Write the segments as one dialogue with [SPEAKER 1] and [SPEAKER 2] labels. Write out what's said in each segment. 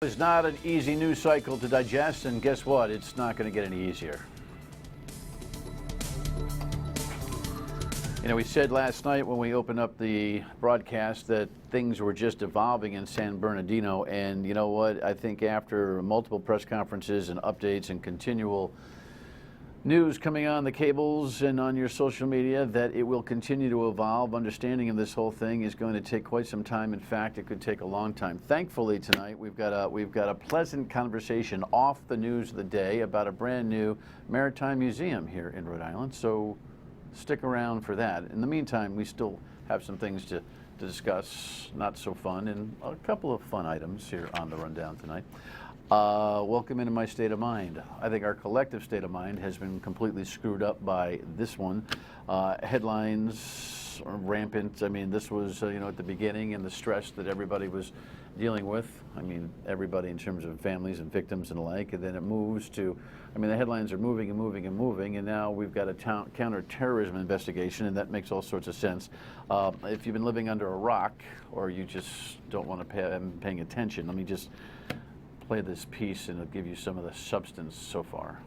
[SPEAKER 1] It's not an easy news cycle to digest, and guess what? It's not going to get any easier. You know, we said last night when we opened up the broadcast that things were just evolving in San Bernardino, and you know what? I think after multiple press conferences and updates and continual news coming on the cables and on your social media, that it will continue to evolve. Understanding of this whole thing is going to take quite some time. In fact, it could take a long time. Thankfully, tonight we've got a pleasant conversation off the news of the day about a brand new maritime museum here in Rhode Island. So stick around for that. In the meantime, we still have some things to discuss, not so fun, and a couple of fun items here on the rundown tonight. Welcome into my state of mind. I think our collective state of mind has been completely screwed up by this one. Headlines are rampant. I mean, this was, at the beginning, and the stress that everybody was dealing with. I mean, everybody in terms of families and victims and the like. And then it moves to, the headlines are moving and moving and moving, and now we've got a counterterrorism investigation, and that makes all sorts of sense. If you've been living under a rock, or you just don't want to paying attention, let me just play this piece and it'll give you some of the substance so far.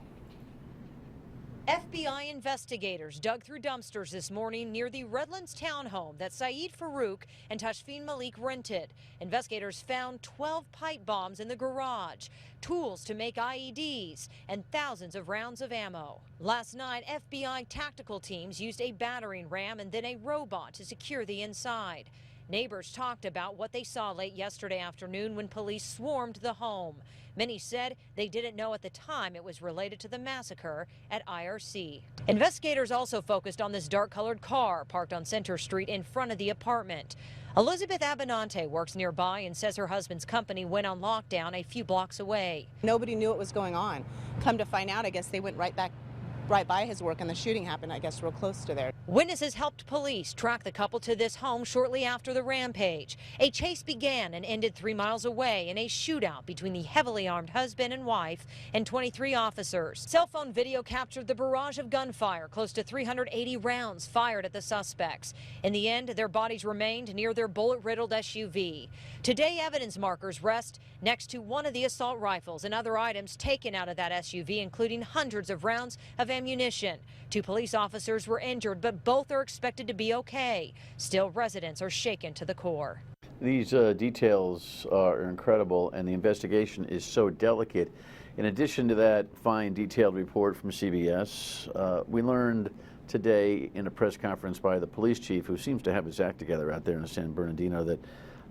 [SPEAKER 2] FBI investigators dug through dumpsters this morning near the Redlands townhome that Saeed Farouk and Tashfeen Malik rented. Investigators found 12 pipe bombs in the garage, tools to make IEDs, and thousands of rounds of ammo. Last night, FBI tactical teams used a battering ram and then a robot to secure the inside. Neighbors talked about what they saw late yesterday afternoon when police swarmed the home. Many said they didn't know at the time it was related to the massacre at IRC. Investigators also focused on this dark-colored car parked on Center Street in front of the apartment. Elizabeth Abinante works nearby and says her husband's company went on lockdown a few blocks away.
[SPEAKER 3] Nobody knew what was going on. Come to find out, I guess they went right by his work, and the shooting happened, I guess, real close to there.
[SPEAKER 2] Witnesses helped police track the couple to this home shortly after the rampage. A chase began and ended 3 miles away in a shootout between the heavily armed husband and wife and 23 officers. Cell phone video captured the barrage of gunfire, close to 380 rounds fired at the suspects. In the end, their bodies remained near their bullet-riddled SUV. Today, evidence markers rest next to one of the assault rifles and other items taken out of that SUV, including hundreds of rounds of ammunition. 2 police officers were injured, but both are expected to be okay. Still, residents are shaken to the core.
[SPEAKER 1] These details are incredible, and the investigation is so delicate. In addition to that fine, detailed report from CBS, we learned today in a press conference by the police chief, who seems to have his act together out there in San Bernardino, that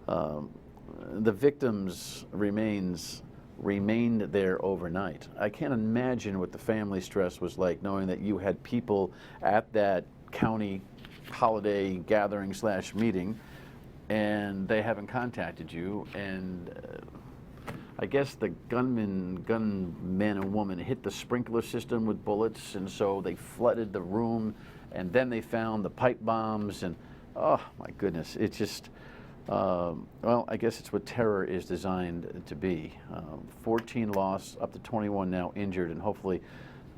[SPEAKER 1] the victims' remained there overnight. I can't imagine what the family stress was like, knowing that you had people at that county holiday gathering / meeting, and they haven't contacted you, and I guess the gunmen and woman hit the sprinkler system with bullets, and so they flooded the room, and then they found the pipe bombs, and oh my goodness, it's just well, I guess it's what terror is designed to be. 14 lost, up to 21 now injured, and hopefully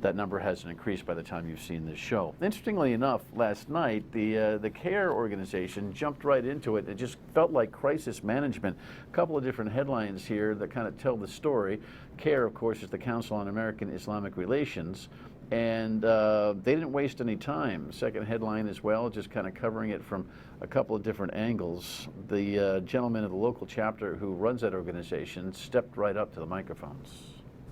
[SPEAKER 1] that number hasn't increased by the time you've seen this show. Interestingly enough, last night, the CARE organization jumped right into it. It just felt like crisis management. A couple of different headlines here that kind of tell the story. CARE, of course, is the Council on American Islamic Relations, and they didn't waste any time. Second headline as well, just kind of covering it from a couple of different angles. The gentleman of the local chapter who runs that organization stepped right up to the microphones.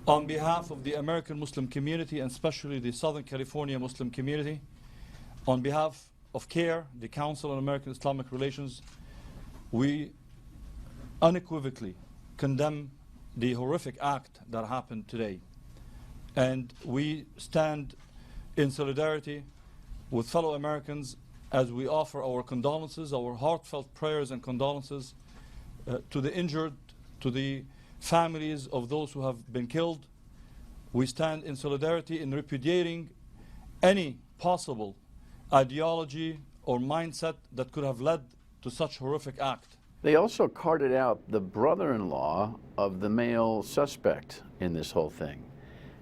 [SPEAKER 4] On behalf of the American Muslim community, and especially the Southern California Muslim community, on behalf of CARE, the Council on American Islamic Relations, we unequivocally condemn the horrific act that happened today. And we stand in solidarity with fellow Americans as we offer our condolences, our heartfelt prayers and condolences to the injured, to the families of those who have been killed. We stand in solidarity in repudiating any possible ideology or mindset that could have led to such horrific act.
[SPEAKER 1] They also carted out the brother-in-law of the male suspect in this whole thing.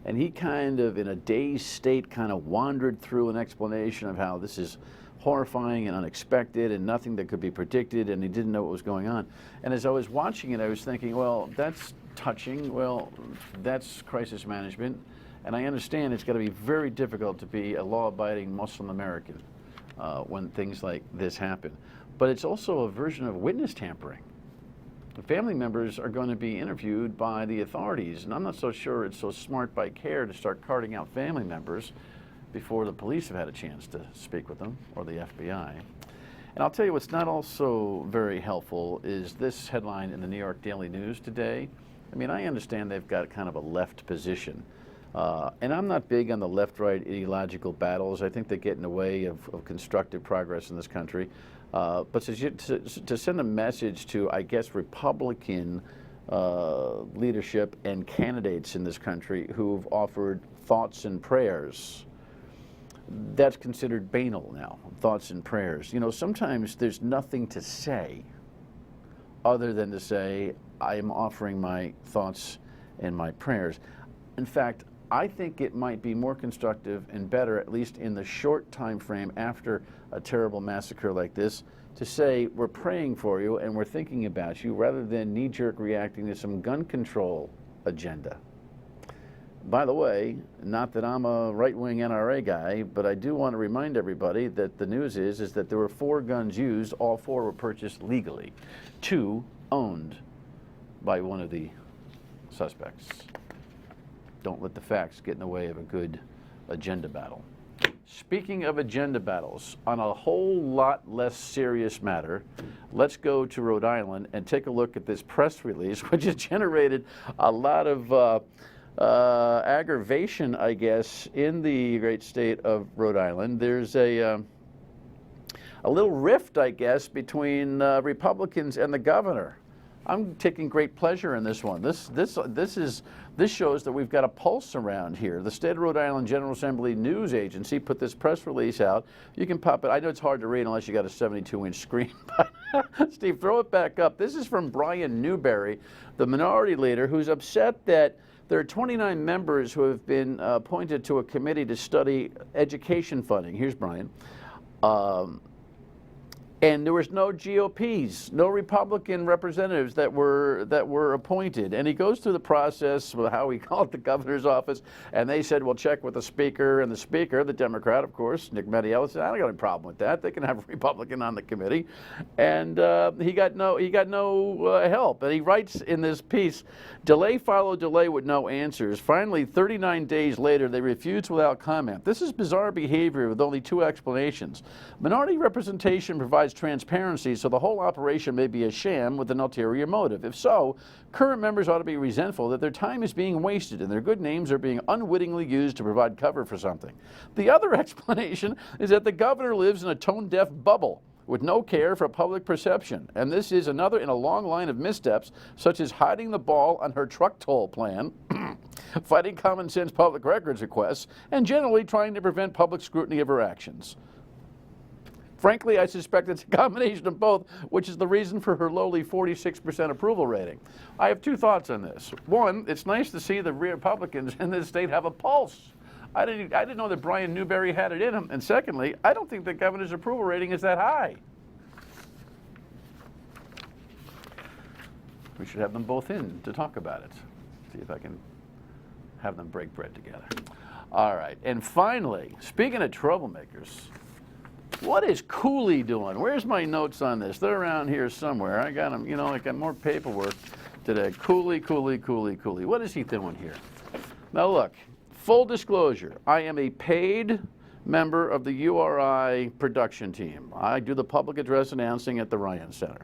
[SPEAKER 1] And he kind of, in a dazed state, kind of wandered through an explanation of how this is horrifying and unexpected and nothing that could be predicted, and he didn't know what was going on. And as I was watching it, I was thinking, well, that's touching. Well, that's crisis management. And I understand it's got to be very difficult to be a law-abiding Muslim American when things like this happen. But it's also a version of witness tampering. The family members are going to be interviewed by the authorities, and I'm not so sure it's so smart by CARE to start carting out family members before the police have had a chance to speak with them, or the FBI. And I'll tell you what's not also very helpful is this headline in the New York Daily News today. I mean, I understand they've got kind of a left position. And I'm not big on the left-right ideological battles. I think they get in the way of constructive progress in this country. But to send a message to, I guess, Republican leadership and candidates in this country who've offered thoughts and prayers, that's considered banal now, thoughts and prayers. You know, sometimes there's nothing to say other than to say, I am offering my thoughts and my prayers. In fact, I think it might be more constructive and better, at least in the short time frame after a terrible massacre like this, to say we're praying for you and we're thinking about you rather than knee-jerk reacting to some gun control agenda. By the way, not that I'm a right-wing NRA guy, but I do want to remind everybody that the news is that there were 4 guns used. All 4 were purchased legally. 2 owned by one of the suspects. Don't let the facts get in the way of a good agenda battle. Speaking of agenda battles, on a whole lot less serious matter, let's go to Rhode Island and take a look at this press release, which has generated a lot of aggravation, I guess, in the great state of Rhode Island. There's a little rift, I guess, between Republicans and the governor. I'm taking great pleasure in this one. This shows that we've got a pulse around here. The State of Rhode Island General Assembly News Agency put this press release out. You can pop it. I know it's hard to read unless you got a 72-inch screen. But Steve, throw it back up. This is from Brian Newberry, the minority leader, who's upset that there are 29 members who have been appointed to a committee to study education funding. Here's Brian. And there was no GOPs, no Republican representatives that were appointed. And he goes through the process of how he called the governor's office, and they said, well, check with the speaker. And the speaker, the Democrat, of course, Nick Mettiello, said, I don't got any problem with that. They can have a Republican on the committee. And he got no help. And he writes in this piece, delay followed delay with no answers. Finally, 39 days later, they refused without comment. This is bizarre behavior with only 2 explanations. Minority representation provides transparency, so the whole operation may be a sham with an ulterior motive. If so, current members ought to be resentful that their time is being wasted and their good names are being unwittingly used to provide cover for something. The other explanation is that the governor lives in a tone-deaf bubble with no care for public perception, and this is another in a long line of missteps, such as hiding the ball on her truck toll plan, fighting common sense public records requests, and generally trying to prevent public scrutiny of her actions. Frankly, I suspect it's a combination of both, which is the reason for her lowly 46% approval rating. I have 2 thoughts on this. One, it's nice to see the Republicans in this state have a pulse. I didn't know that Brian Newberry had it in him. And secondly, I don't think the governor's approval rating is that high. We should have them both in to talk about it. See if I can have them break bread together. All right. And finally, speaking of troublemakers, what is Cooley doing? Where's my notes on this? They're around here somewhere. I got them, I got more paperwork today. Cooley. What is he doing here? Now look, full disclosure, I am a paid member of the URI production team. I do the public address announcing at the Ryan Center.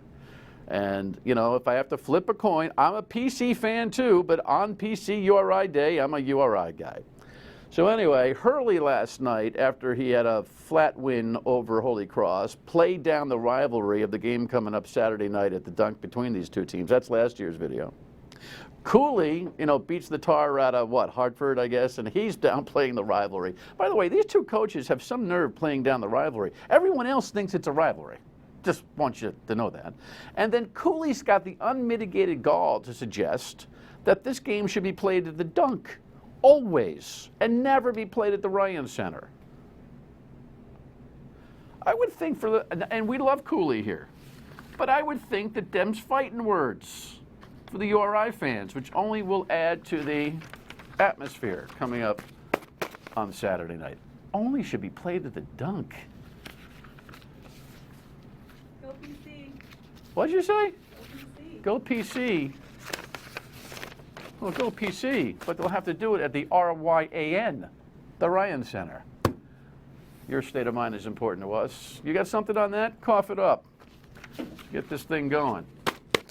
[SPEAKER 1] And, if I have to flip a coin, I'm a PC fan too, but on PC URI Day, I'm a URI guy. So anyway, Hurley last night, after he had a flat win over Holy Cross, played down the rivalry of the game coming up Saturday night at the dunk between these 2 teams. That's last year's video. Cooley, beats the tar out of Hartford, I guess, and he's downplaying the rivalry. By the way, these 2 coaches have some nerve playing down the rivalry. Everyone else thinks it's a rivalry. Just want you to know that. And then Cooley's got the unmitigated gall to suggest that this game should be played at the dunk. Always, and never be played at the Ryan Center. I would think and we love Cooley here, but I would think that them's fighting words. for the URI fans, which only will add to the atmosphere coming up on Saturday night. Only should be played at the Dunk.
[SPEAKER 3] Go PC.
[SPEAKER 1] What'd you say?
[SPEAKER 3] Go PC.
[SPEAKER 1] Go PC. Well, go PC, but they'll have to do it at the RYAN, the Ryan Center. Your state of mind is important to us. You got something on that? Cough it up. Get this thing going.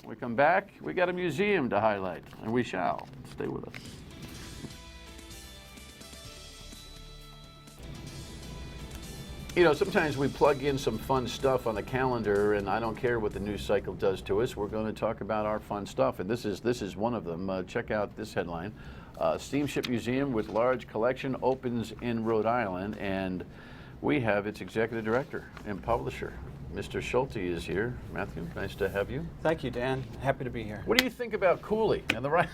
[SPEAKER 1] When we come back, we got a museum to highlight, and we shall. Stay with us. You know, sometimes we plug in some fun stuff on the calendar, and I don't care what the news cycle does to us. We're going to talk about our fun stuff, and this is one of them. Check out this headline. Steamship Museum with large collection opens in Rhode Island, and we have its executive director and publisher, Mr. Schulte, is here. Matthew, nice to have you.
[SPEAKER 5] Thank you, Dan. Happy to be here.
[SPEAKER 1] What do you think about Cooley and the right?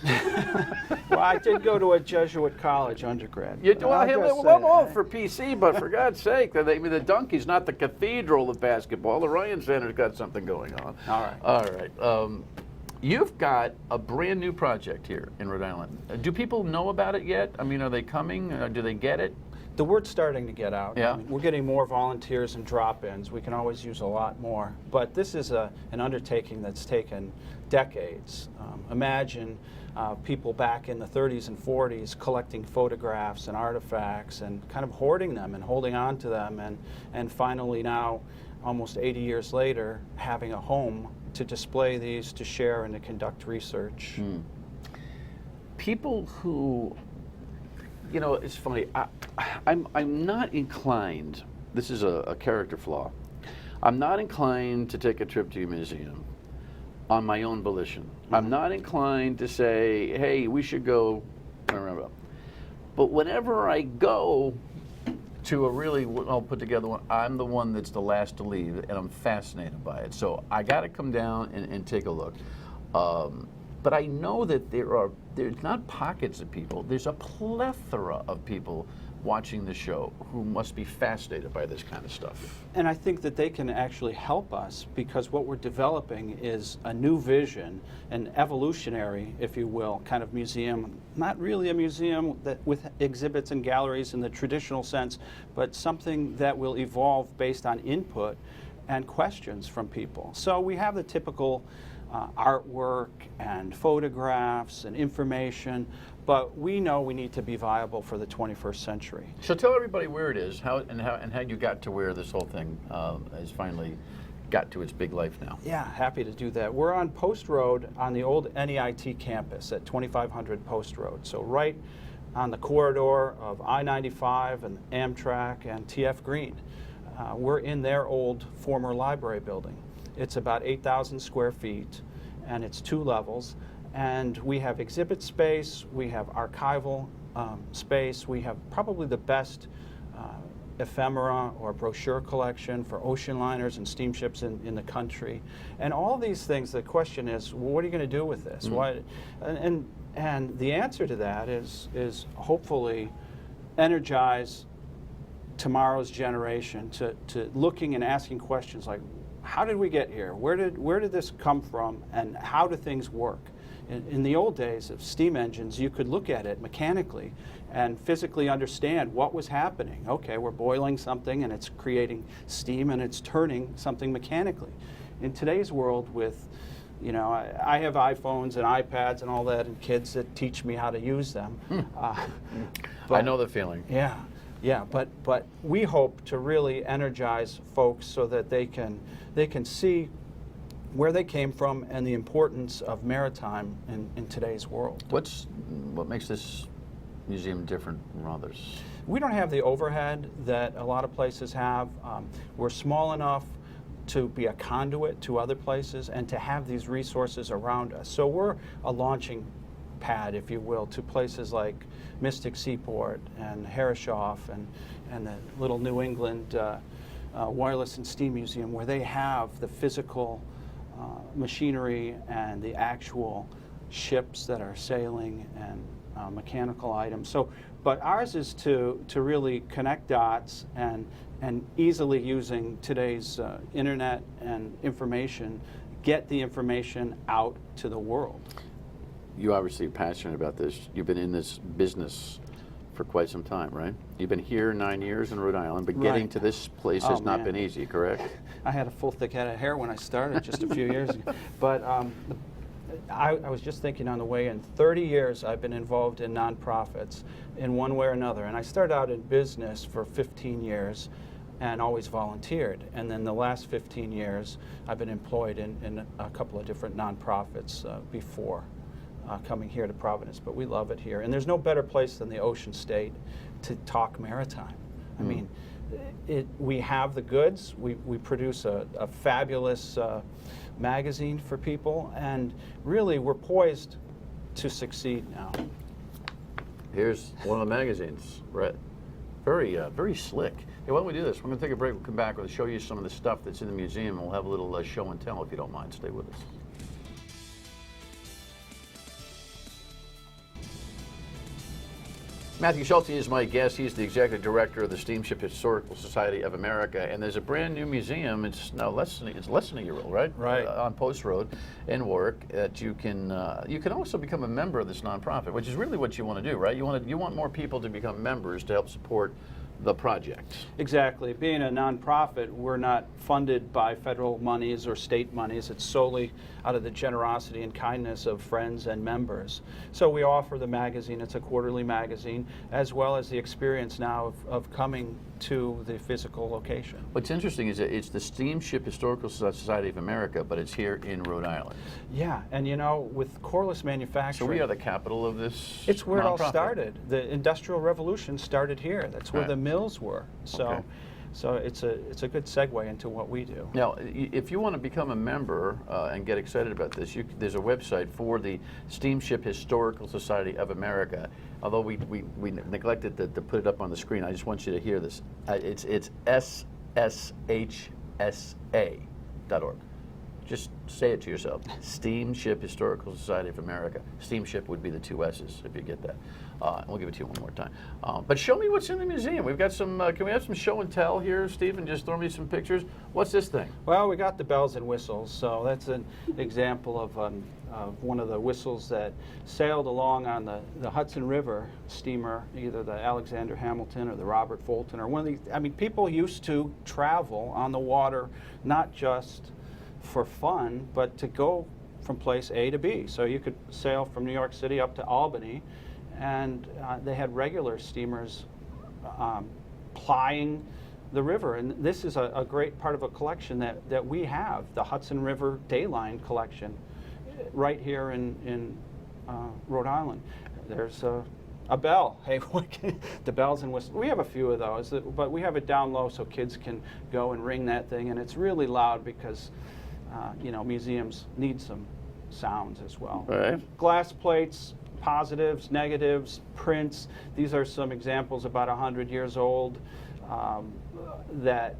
[SPEAKER 5] Well, I did go to a Jesuit college undergrad.
[SPEAKER 1] You do. I'm all for PC, but for God's sake, the Donkey's not the cathedral of basketball. The Ryan Center's got something going on.
[SPEAKER 5] All right.
[SPEAKER 1] All right. You've got a brand new project here in Rhode Island. Do people know about it yet? I mean, are they coming? Do they get it?
[SPEAKER 5] The word's starting to get out.
[SPEAKER 1] Yeah.
[SPEAKER 5] I mean, we're getting more volunteers and drop-ins. We can always use a lot more. But this is an undertaking that's taken decades. Imagine people back in the 30s and 40s collecting photographs and artifacts and kind of hoarding them and holding on to them, and finally now, almost 80 years later, having a home to display these, to share, and to conduct research.
[SPEAKER 1] People who, you know, it's funny. I'm not inclined. This is a character flaw. I'm not inclined to take a trip to a museum on my own volition. I'm not inclined to say, "Hey, we should go." But whenever I go to a really well put together one, I'm the one that's the last to leave, and I'm fascinated by it. So I got to come down and take a look. But I know that there's not pockets of people, there's a plethora of people watching the show who must be fascinated by this kind of stuff.
[SPEAKER 5] And I think that they can actually help us, because what we're developing is a new vision, an evolutionary, if you will, kind of museum. Not really a museum that with exhibits and galleries in the traditional sense, but something that will evolve based on input and questions from people. So we have the typical artwork and photographs and information, but we know we need to be viable for the 21st century.
[SPEAKER 1] So tell everybody where it is, how you got to where this whole thing has finally got to its big life now.
[SPEAKER 5] Yeah, happy to do that. We're on Post Road on the old NEIT campus at 2500 Post Road. So right on the corridor of I-95 and Amtrak and TF Green. We're in their old former library building. It's about 8,000 square feet, and it's 2 levels. And we have exhibit space, we have archival space, we have probably the best ephemera or brochure collection for ocean liners and steamships in the country. And all these things, the question is, well, what are you going to do with this? And the answer to that is hopefully energize tomorrow's generation to looking and asking questions like, how did we get here? Where did this come from? And how do things work? In the old days of steam engines, you could look at it mechanically and physically understand what was happening. Okay, we're boiling something and it's creating steam and it's turning something mechanically. In today's world with, you know, I have iPhones and iPads and all that, and kids that teach me how to use them.
[SPEAKER 1] I know the feeling.
[SPEAKER 5] Yeah, but we hope to really energize folks so that they can see where they came from and the importance of maritime in today's world.
[SPEAKER 1] What makes this museum different from others?
[SPEAKER 5] We don't have the overhead that a lot of places have. We're small enough to be a conduit to other places and to have these resources around us. So we're a launching pad, if you will, to places like Mystic Seaport and Herreshoff and the little New England Wireless and Steam Museum, where they have the physical machinery and the actual ships that are sailing and mechanical items. So, but ours is to really connect dots and easily using today's internet and information, get the information out to the world.
[SPEAKER 1] you obviously are passionate about this. You've been in this business for quite some time, right? You've been here 9 years in Rhode Island, but getting
[SPEAKER 5] Right.
[SPEAKER 1] to this place has not been easy, correct?
[SPEAKER 5] I had a full thick head of hair when I started just a few years ago. But I was just thinking on the way in, 30 years I've been involved in nonprofits in one way or another. And I started out in business for 15 years and always volunteered. And then the last 15 years I've been employed in a couple of different nonprofits before coming here to Providence. But we love it here. And there's no better place than the Ocean State to talk maritime. I mean, we have the goods. We produce a fabulous magazine for people, and really we're poised to succeed now.
[SPEAKER 1] Here's one of the magazines, right? Very slick. Hey, why don't we do this? We're going to take a break. We'll come back. We'll show you some of the stuff that's in the museum, and we'll have a little show and tell if you don't mind. Stay with us. Matthew Schulte is my guest. He's the executive director of the Steamship Historical Society of America, and there's a brand new museum. It's now less than a year old, right?
[SPEAKER 5] Right.
[SPEAKER 1] On Post Road in Warwick. That you can also become a member of this nonprofit, which is really what you want to do, right? You want more people to become members to help support the project.
[SPEAKER 5] Exactly. Being a nonprofit, we're not funded by federal monies or state monies. It's solely out of the generosity and kindness of friends and members. So we offer the magazine. It's a quarterly magazine, as well as the experience now of coming to the physical location.
[SPEAKER 1] What's interesting is that it's the Steamship Historical Society of America, but it's here in Rhode Island.
[SPEAKER 5] Yeah, and you know, with coreless manufacturing,
[SPEAKER 1] So we are the capital of this.
[SPEAKER 5] it's where it all
[SPEAKER 1] nonprofit.
[SPEAKER 5] started. The Industrial Revolution started here. That's where
[SPEAKER 1] Right.
[SPEAKER 5] the mills were. So,
[SPEAKER 1] Okay.
[SPEAKER 5] so it's a good segue into what we do.
[SPEAKER 1] Now, if you want to become a member and get excited about this, there's a website for the Steamship Historical Society of America. Although we neglected to put it up on the screen, I just want you to hear this. It's sshsa.org. Just say it to yourself. Steamship Historical Society of America. Steamship would be the two S's, if you get that. We'll give it to you one more time. But show me what's in the museum. We've got some, can we have some show and tell here, Stephen? Just throw me some pictures. What's this thing?
[SPEAKER 5] Well, we got the bells and whistles, so that's an example of one of the whistles that sailed along on the Hudson River steamer, either the Alexander Hamilton or the Robert Fulton, or one of these. I mean, people used to travel on the water, not just for fun, but to go from place A to B. So you could sail from New York City up to Albany, and they had regular steamers plying the river. And this is a great part of a collection that we have, the Hudson River Dayline collection, right here in Rhode Island. There's a bell. Hey, the bells and whistles. We have a few of those, but we have it down low so kids can go and ring that thing, and it's really loud because you know, museums need some sounds as well.
[SPEAKER 1] Right.
[SPEAKER 5] Glass plates, positives, negatives, prints. These are some examples about 100 years old that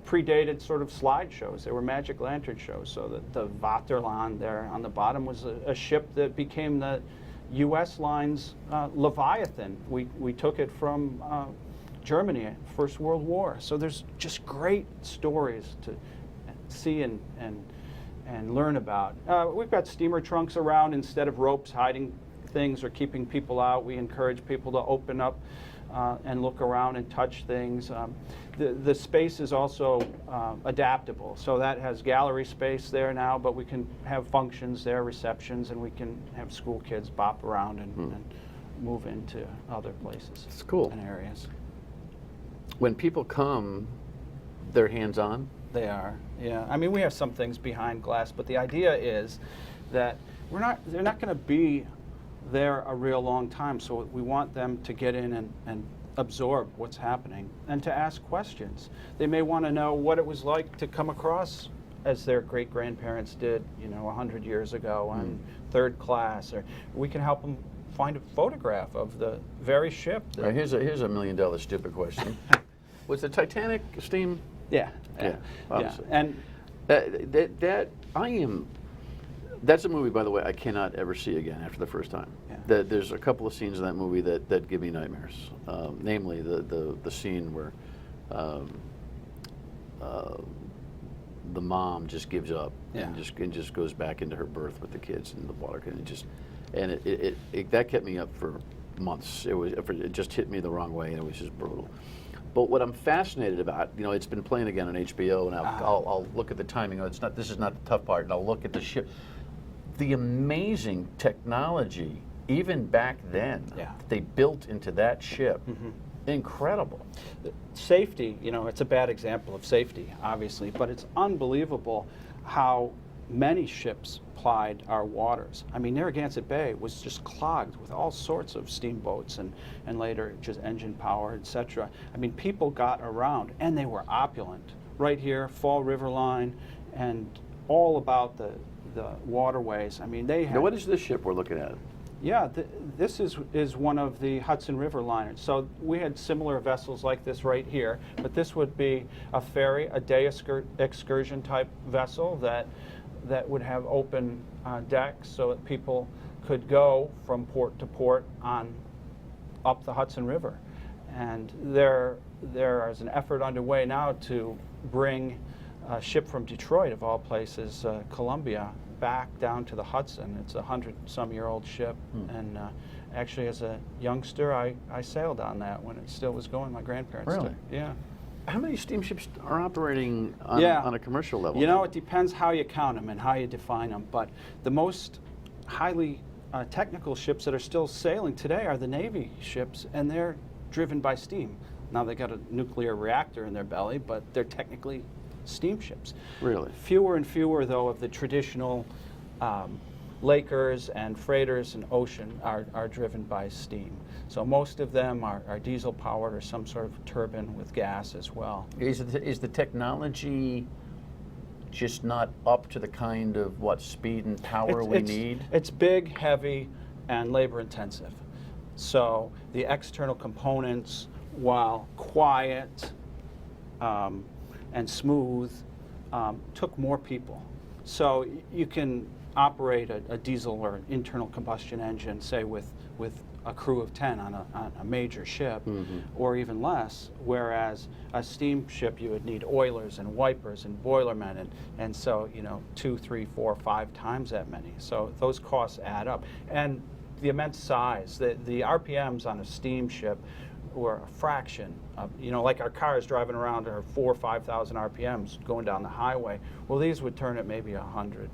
[SPEAKER 5] predated sort of slideshows. They were magic lantern shows. So the Vaterland there on the bottom was a ship that became the U.S. Line's Leviathan. We took it from Germany, First World War. So there's just great stories to see and learn about. We've got steamer trunks around. Instead of ropes hiding things or keeping people out, we encourage people to open up and look around and touch things. The space is also adaptable, so that has gallery space there now, but we can have functions there, receptions, and we can have school kids bop around and move into other places.
[SPEAKER 1] It's cool.
[SPEAKER 5] And areas.
[SPEAKER 1] When people come, they're hands-on?
[SPEAKER 5] They are, yeah. I mean, we have some things behind glass, but the idea is that they're not going to be there a real long time, so we want them to get in and absorb what's happening and to ask questions. They may want to know what it was like to come across as their great-grandparents did, you know, 100 years ago on third class, or we can help them find a photograph of the very ship.
[SPEAKER 1] All right, here's a $1 million stupid question. Was the Titanic steam?
[SPEAKER 5] Yeah.
[SPEAKER 1] Obviously.
[SPEAKER 5] And
[SPEAKER 1] that's a movie, by the way, I cannot ever see again after the first time.
[SPEAKER 5] Yeah.
[SPEAKER 1] There's a couple of scenes in that movie that give me nightmares. Namely, the scene where the mom just gives up and just goes back into her berth with the kids in the water, and And that kept me up for months. It just hit me the wrong way, and it was just brutal. But what I'm fascinated about, it's been playing again on HBO, and I'll look at the timing. This is not the tough part, and I'll look at the ship. The amazing technology, even back then, that they built into that ship, incredible.
[SPEAKER 5] Safety, it's a bad example of safety, obviously, but it's unbelievable how many ships plied our waters. I mean, Narragansett Bay was just clogged with all sorts of steamboats and later just engine power, etc. I mean, people got around, and they were opulent. Right here, Fall River Line, and all about the waterways. I mean, they had...
[SPEAKER 1] Now, what is this ship we're looking at?
[SPEAKER 5] Yeah, this is one of the Hudson River liners. So we had similar vessels like this right here, but this would be a ferry, a day excursion type vessel that would have open decks so that people could go from port to port up the Hudson River. And there is an effort underway now to bring a ship from Detroit, of all places, Columbia, back down to the Hudson. It's a 100-some-year-old ship, and actually, as a youngster, I sailed on that when it still was going. My grandparents
[SPEAKER 1] Really?
[SPEAKER 5] did. Yeah.
[SPEAKER 1] How many steamships are operating on a commercial level?
[SPEAKER 5] It depends how you count them and how you define them, but the most highly technical ships that are still sailing today are the Navy ships, and they're driven by steam. Now they got a nuclear reactor in their belly, but they're technically steamships.
[SPEAKER 1] Really?
[SPEAKER 5] Fewer and fewer, though, of the traditional Lakers and freighters and ocean are driven by steam. So most of them are diesel powered or some sort of turbine with gas as well.
[SPEAKER 1] Is the technology just not up to the kind of speed and power we need?
[SPEAKER 5] It's big, heavy, and labor intensive. So the external components, while quiet and smooth, took more people. So you can operate a diesel or an internal combustion engine, say with a crew of 10 on a major ship, or even less, whereas a steamship you would need oilers and wipers and boilermen, and so 2, 3, 4, 5 times that many. So those costs add up. And the immense size, the RPMs on a steamship were a fraction of, like our cars driving around are 4,000 or 5,000 RPMs going down the highway. Well, these would turn at maybe 100.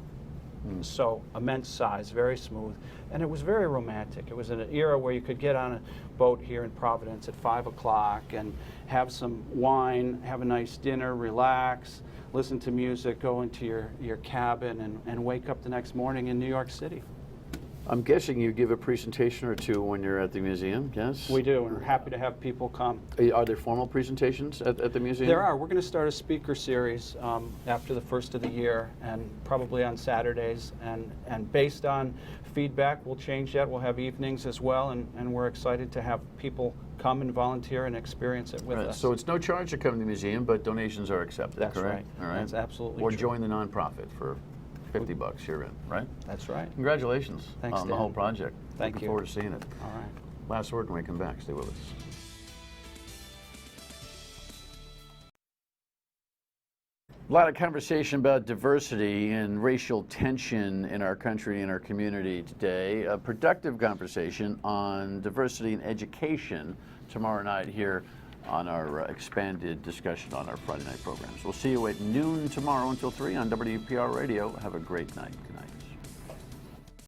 [SPEAKER 5] So immense size, very smooth, and it was very romantic. It was an era where you could get on a boat here in Providence at 5 o'clock and have some wine, have a nice dinner, relax, listen to music, go into your cabin, and wake up the next morning in New York City.
[SPEAKER 1] I'm guessing you give a presentation or two when you're at the museum, yes?
[SPEAKER 5] We do, and we're happy to have people come.
[SPEAKER 1] Are there formal presentations at the museum?
[SPEAKER 5] There are. We're going to start a speaker series after the first of the year, and probably on Saturdays. And based on feedback, we'll change that. We'll have evenings as well, and we're excited to have people come and volunteer and experience it with us.
[SPEAKER 1] So it's no charge to come to the museum, but donations are accepted,
[SPEAKER 5] That's
[SPEAKER 1] correct?
[SPEAKER 5] right.
[SPEAKER 1] All right.
[SPEAKER 5] That's absolutely
[SPEAKER 1] Or
[SPEAKER 5] true.
[SPEAKER 1] join the nonprofit for $50 you're in, right?
[SPEAKER 5] That's right.
[SPEAKER 1] Congratulations
[SPEAKER 5] Thanks,
[SPEAKER 1] on the
[SPEAKER 5] Dan.
[SPEAKER 1] whole project.
[SPEAKER 5] Thank
[SPEAKER 1] Looking
[SPEAKER 5] you.
[SPEAKER 1] forward to seeing it.
[SPEAKER 5] All right.
[SPEAKER 1] Last word when we come back. Stay with us. A lot of conversation about diversity and racial tension in our country and our community today. A productive conversation on diversity in education tomorrow night here on our expanded discussion on our Friday night programs. We'll see you at noon tomorrow until 3 on WPR Radio. Have a great night.